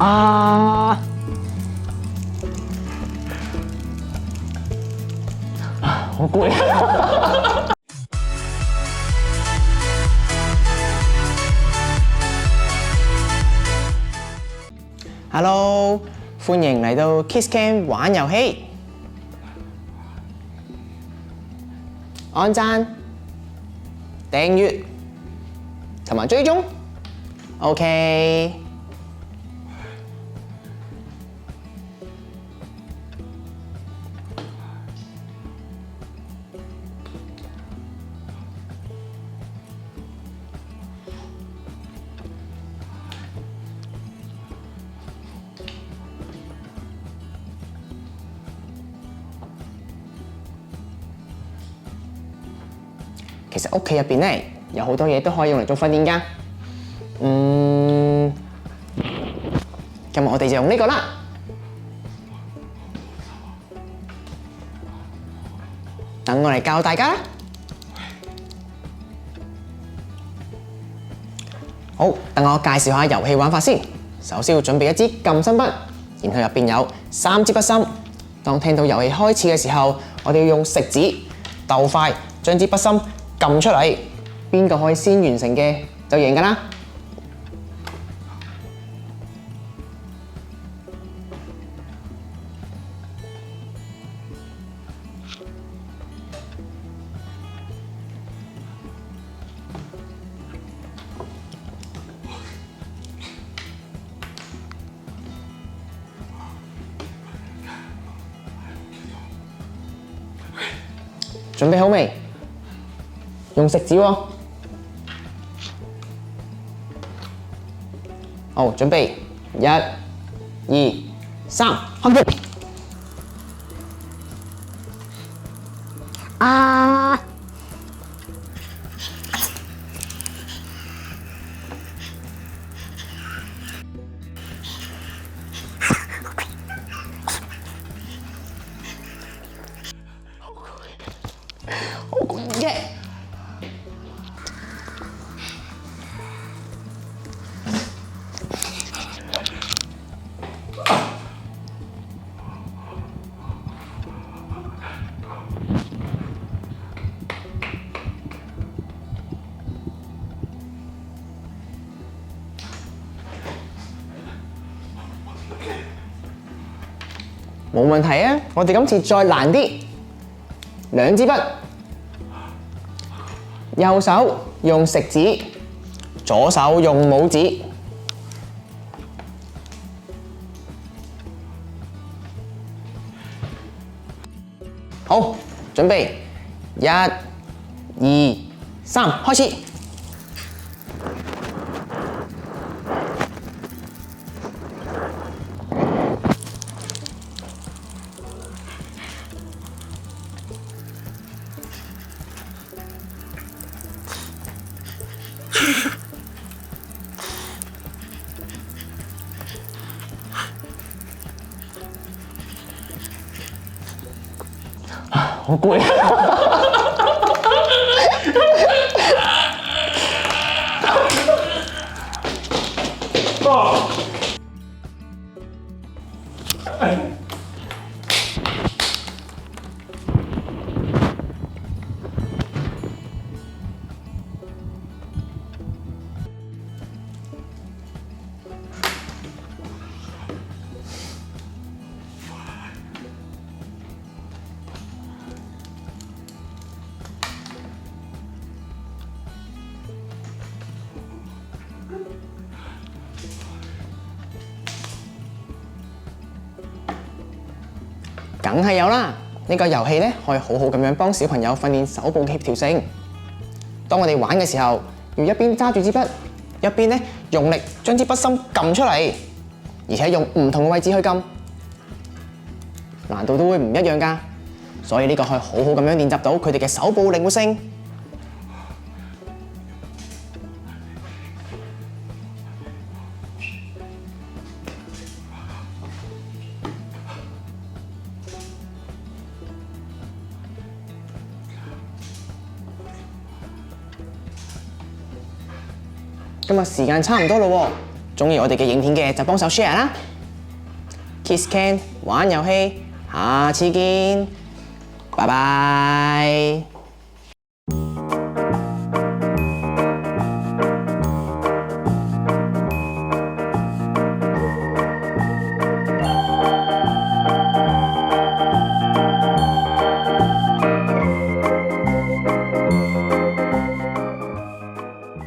啊！好攰啊！Hello， 歡迎嚟到 Kids Cam 玩遊戲，按讚、訂閱同埋追蹤。OK。其實屋企入邊咧有好多嘢都可以用嚟做訓練㗎。今日我哋就用呢個啦。等我嚟教大家啦。好，等我介紹下遊戲玩法先。首先要準備一支撳心筆，然後入邊有3支筆芯。當聽到遊戲開始嘅時候，我哋要用食指鬥快將支筆芯撳出嚟，邊個可以先完成嘅就贏㗎啦！準備好未？用食指喎。好，準備1、2、3，開始。啊！好攰嘅。冇問題啊！我哋今次再難啲，2支筆，右手用食指，左手用拇指。好，準備1、2、3，開始。好攰啊！梗係有啦！呢個遊戲咧可以好好咁樣幫小朋友訓練手部協調性。當我哋玩嘅時候，要一邊揸住支筆，一邊咧用力將支筆芯撳出嚟，而且用唔同嘅位置去撳，難度都會唔一樣㗎。所以呢個可以好好咁樣練習到佢哋嘅手部靈活性。今日時間差唔多咯喎，鍾意我哋嘅影片嘅就幫手 share 啦。Kids Can 玩遊戲，下次見，拜拜。